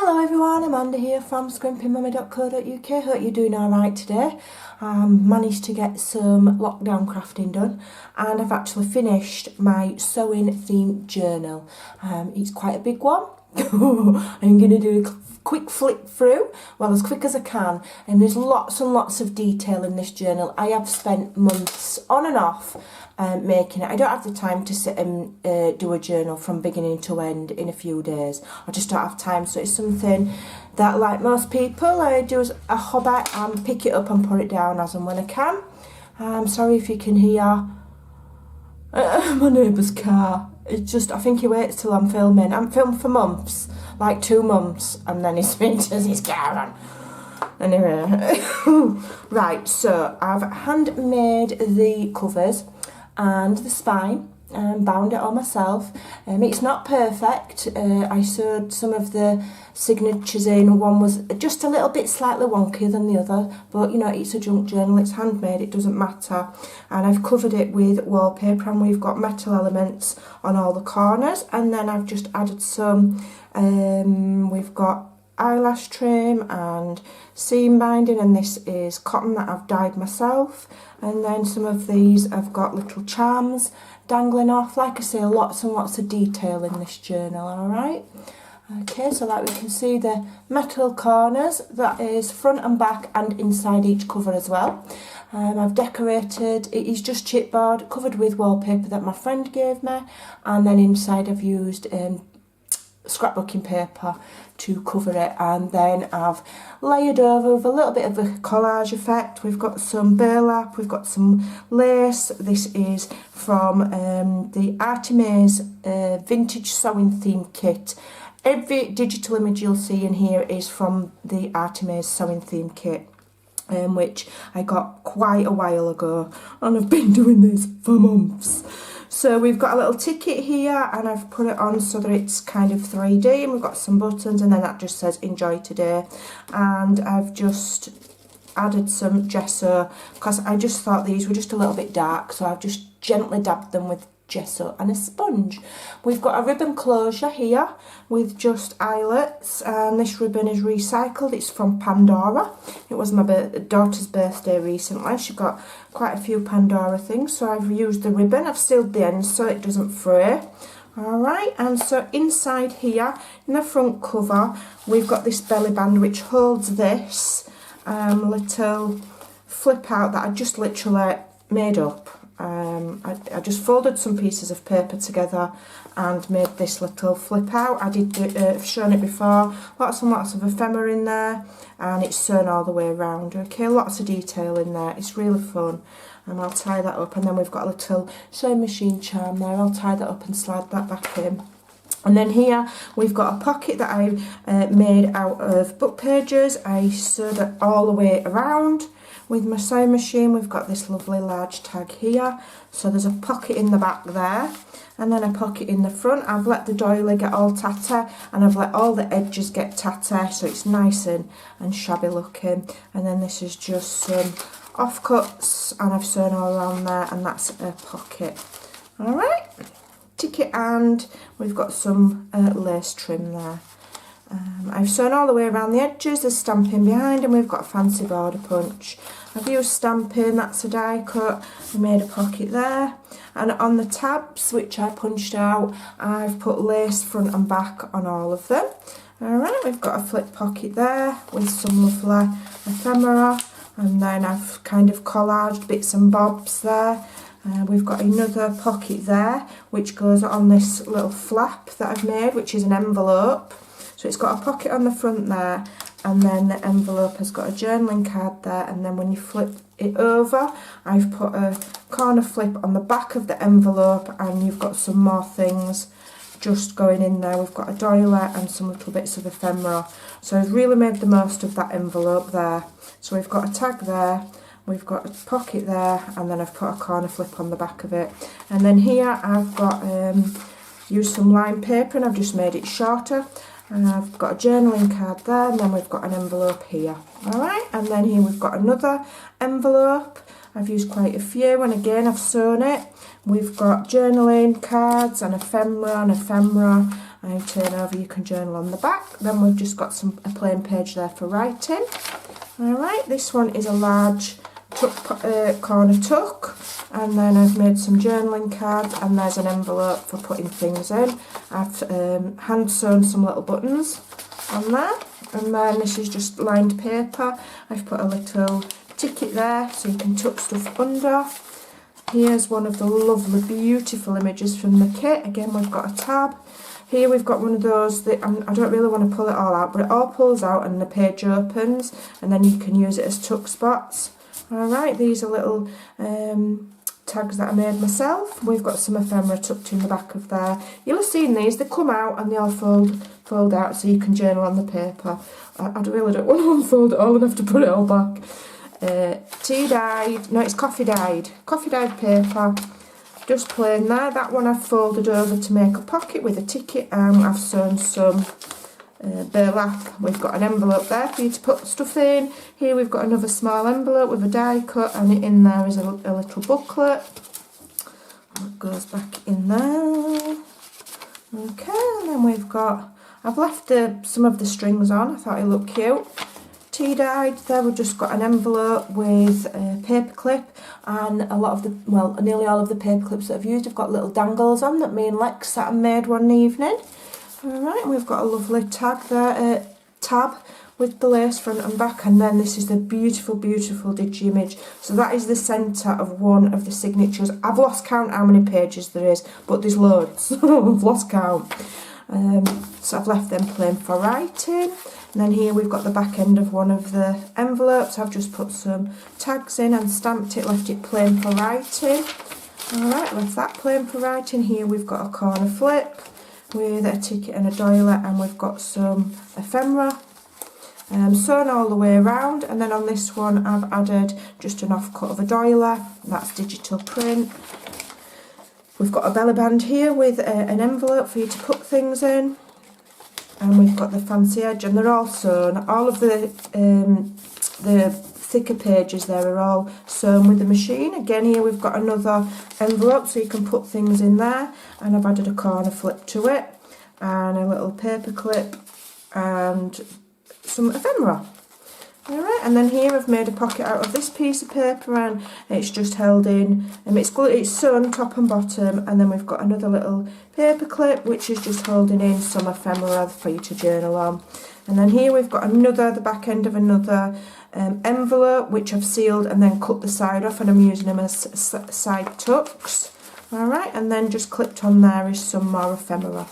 Hello everyone, Amanda here from Scrimpingmommy.co.uk. Hope you're doing alright today. Managed to get some lockdown crafting done and I've actually finished my sewing themed journal. It's quite a big one. I'm going to do a quick flip through, well, as quick as I can, and there's lots and lots of detail in this journal. I have spent months on and off making it. I don't have the time to sit and do a journal from beginning to end in a few days. I just don't have time, so it's something that, like most people, I do as a hobby and pick it up and put it down as and when I can. I'm sorry if you can hear my neighbour's car. It's just, I think he waits till I'm filming. I'm filmed for months, like 2 months, and then he switches his car on. Anyway, right, so I've handmade the covers and the spine and bound it all myself. It's not perfect. I sewed some of the signatures in. One was just a little bit slightly wonkier than the other, but you know, it's a junk journal, it's handmade, it doesn't matter. And I've covered it with wallpaper and we've got metal elements on all the corners, and then I've just added some, we've got eyelash trim and seam binding, and this is cotton that I've dyed myself. And then some of these I've got little charms dangling off. Like I say, lots and lots of detail in this journal, alright? Okay, so like we can see the metal corners, that is front and back and inside each cover as well. I've decorated, it is just chipboard covered with wallpaper that my friend gave me, and then inside I've used scrapbooking paper to cover it, and then I've layered over with a little bit of a collage effect. We've got some burlap, we've got some lace. This is from the Artemis vintage sewing theme kit. Every digital image you'll see in here is from the Artemis sewing theme kit, which I got quite a while ago, and I've been doing this for months. So we've got a little ticket here, and I've put it on so that it's kind of 3D, and we've got some buttons, and then that just says enjoy today. And I've just added some gesso because I just thought these were just a little bit dark, so I've just gently dabbed them with gesso and a sponge. We've got a ribbon closure here with just eyelets, and this ribbon is recycled. It's from Pandora. It was my daughter's birthday recently. She got quite a few Pandora things, so I've used the ribbon. I've sealed the ends so it doesn't fray. Alright, and so inside here in the front cover we've got this belly band which holds this little flip out that I just literally made up. I just folded some pieces of paper together and made this little flip out. I've shown it before, lots and lots of ephemera in there, and it's sewn all the way around. Okay, lots of detail in there, it's really fun. And I'll tie that up, and then we've got a little sewing machine charm there. I'll tie that up and slide that back in. And then here we've got a pocket that I made out of book pages. I sewed it all the way around with my sewing machine. We've got this lovely large tag here, so there's a pocket in the back there and then a pocket in the front. I've let the doily get all tatty, and I've let all the edges get tatty, so it's nice and shabby looking. And then this is just some offcuts, and I've sewn all around there, and that's a pocket. Alright, ticket, and we've got some lace trim there. I've sewn all the way around the edges, there's stamping behind, and we've got a fancy border punch. I've used stamping, that's a die cut. I made a pocket there, and on the tabs which I punched out, I've put lace front and back on all of them. Alright, we've got a flip pocket there with some lovely ephemera, and then I've kind of collaged bits and bobs there. We've got another pocket there which goes on this little flap that I've made, which is an envelope. So it's got a pocket on the front there, and then the envelope has got a journaling card there, and then when you flip it over, I've put a corner flip on the back of the envelope, and you've got some more things just going in there. We've got a doily and some little bits of ephemera. So I've really made the most of that envelope there. So we've got a tag there, we've got a pocket there, and then I've put a corner flip on the back of it. And then here I've got used some lined paper, and I've just made it shorter. And I've got a journaling card there, and then we've got an envelope here. Alright, and then here we've got another envelope. I've used quite a few, and again I've sewn it. We've got journaling cards and ephemera, and turn over, you can journal on the back. Then we've just got a plain page there for writing. Alright, this one is a large corner tuck, and then I've made some journaling cards, and there's an envelope for putting things in. I've hand sewn some little buttons on there, and then this is just lined paper. I've put a little ticket there so you can tuck stuff under. Here's one of the lovely beautiful images from the kit. Again, we've got a tab. Here we've got one of those that I don't really want to pull it all out, but it all pulls out and the page opens, and then you can use it as tuck spots. Alright, these are little tags that I made myself. We've got some ephemera tucked in the back of there. You'll have seen these, they come out and they all fold out so you can journal on the paper. I really don't want to unfold it all and have to put it all back. Tea dyed, no, it's coffee dyed paper, just plain there. That one I've folded over to make a pocket with a ticket, and I've sewn some burlap. We've got an envelope there for you to put stuff in. Here we've got another small envelope with a die cut, and in there is a little booklet. That goes back in there. Okay, and then we've got, I've left some of the strings on, I thought it looked cute. Tea dyed, there we've just got an envelope with a paper clip, and a lot of the, well, nearly all of the paper clips that I've used have got little dangles on that me and Lex sat and made one evening. Alright, we've got a lovely tag there, tab with the lace front and back, and then this is the beautiful, beautiful digi image. So that is the centre of one of the signatures. I've lost count how many pages there is, but there's loads. I've lost count. So I've left them plain for writing. And then here we've got the back end of one of the envelopes. I've just put some tags in and stamped it, left it plain for writing. Alright, left that plain for writing. Here we've got a corner flip with a ticket and a doiler, and we've got some ephemera sewn all the way around. And then on this one I've added just an offcut of a doiler, that's digital print. We've got a belly band here with an envelope for you to put things in, and we've got the fancy edge, and they're all sewn. All of the thicker pages there are all sewn with the machine. Again, here we've got another envelope so you can put things in there, and I've added a corner flip to it, and a little paper clip, and some ephemera. Alright, and then here I've made a pocket out of this piece of paper, and it's just held in, it's sewn top and bottom, and then we've got another little paper clip which is just holding in some ephemera for you to journal on. And then here we've got the back end of another envelope which I've sealed and then cut the side off, and I'm using them as side tucks. Alright, and then just clipped on there is some more ephemera.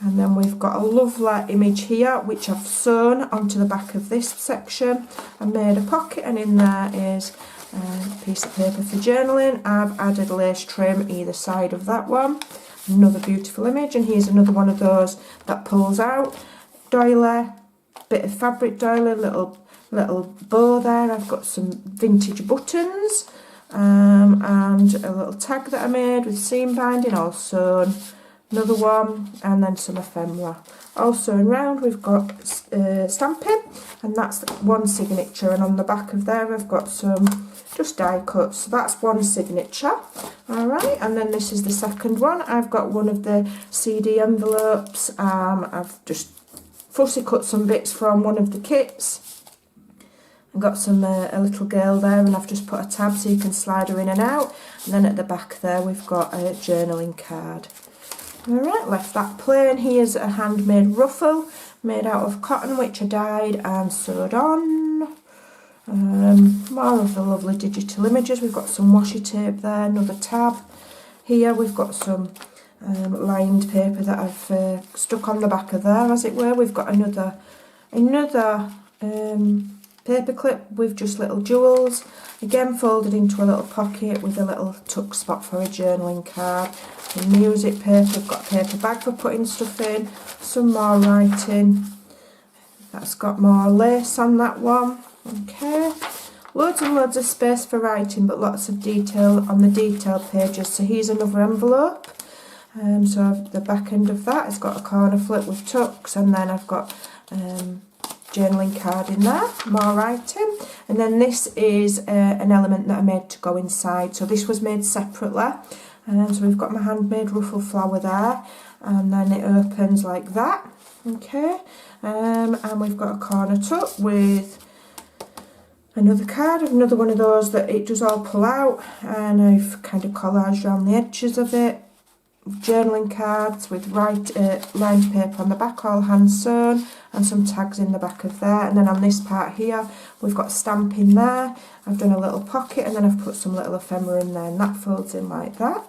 And then we've got a lovely image here which I've sewn onto the back of this section. I made a pocket, and in there is a piece of paper for journaling. I've added lace trim either side of that one. Another beautiful image, and here's another one of those that pulls out. Doiler, bit of fabric doiler, little bow there. I've got some vintage buttons, and a little tag that I made with seam binding, all sewn. Another one, and then some ephemera. Also in round we've got stamping, and that's one signature, and on the back of there I've got some just die cuts, so that's one signature. Alright, and then this is the second one. I've got one of the CD envelopes. I've just fussy cut some bits from one of the kits. I've got some a little girl there, and I've just put a tab so you can slide her in and out, and then at the back there we've got a journaling card. Alright, left that plain. Here's a handmade ruffle made out of cotton which I dyed and sewed on. More of the lovely digital images. We've got some washi tape there, another tab. Here we've got some lined paper that I've stuck on the back of there, as it were. We've got another paper clip with just little jewels, again folded into a little pocket with a little tuck spot for a journaling card. The music paper, I've got a paper bag for putting stuff in, some more writing, that's got more lace on that one. Okay, loads and loads of space for writing, but lots of detail on the detailed pages. So here's another envelope, so the back end of that has got a corner flip with tucks, and then I've got journaling card in there, more writing, and then this is an element that I made to go inside. So this was made separately, so we've got my handmade ruffle flower there, and then it opens like that. Okay, and we've got a corner tuck with another card, another one of those that it does all pull out, and I've kind of collaged around the edges of it. Journaling cards with lined paper on the back, all hand sewn, and some tags in the back of there. And then on this part here, we've got stamp in there. I've done a little pocket, and then I've put some little ephemera in there, and that folds in like that.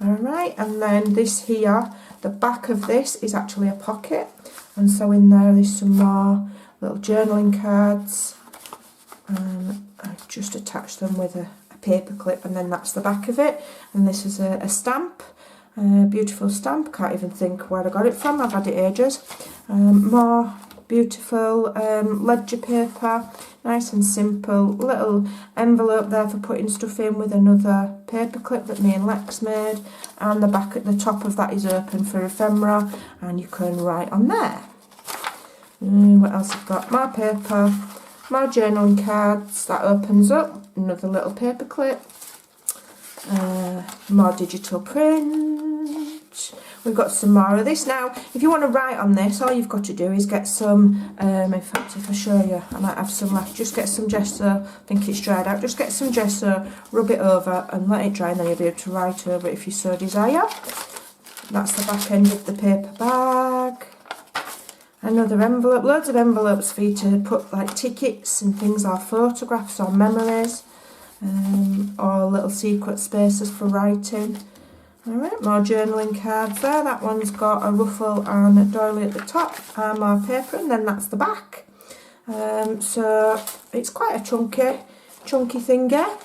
Alright, and then this here, the back of this is actually a pocket, and so in there is some more little journaling cards, and I've just attached them with a paper clip, and then that's the back of it. And this is a stamp. Beautiful stamp, can't even think where I got it from, I've had it ages. More beautiful ledger paper, nice and simple. Little envelope there for putting stuff in with another paper clip that me and Lex made, and the back at the top of that is open for ephemera, and you can write on there. What else I've got? More paper, more journaling cards, that opens up, another little paper clip. More digital print. We've got some more of this. Now, if you want to write on this, all you've got to do is get some, in fact, if I show you, I might have some left. Just get some gesso, I think it's dried out. Just get some gesso, rub it over and let it dry, and then you'll be able to write over it if you so desire. That's the back end of the paper bag. Another envelope, loads of envelopes for you to put like tickets and things, or photographs or memories. Or little secret spaces for writing. Alright, more journaling cards there. That one's got a ruffle and a doily at the top, and more paper, and then that's the back. So it's quite a chunky thing here.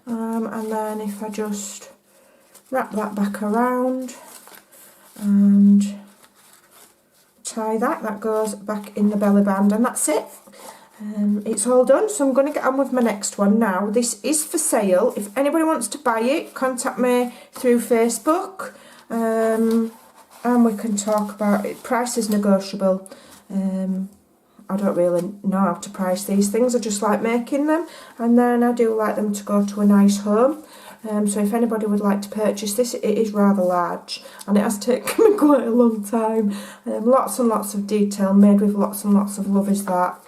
And then if I just wrap that back around and tie that, that goes back in the belly band, and that's it. It's all done, so I'm going to get on with my next one now. This is for sale. If anybody wants to buy it, contact me through Facebook, and we can talk about it. Price is negotiable. I don't really know how to price these things. I just like making them, and then I do like them to go to a nice home. So if anybody would like to purchase this, it is rather large, and it has taken me quite a long time. Lots and lots of detail, made with lots and lots of love is that.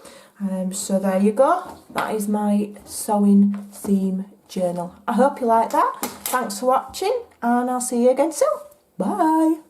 So there you go, that is my sewing theme journal. I hope you like that. Thanks for watching, and I'll see you again soon. Bye.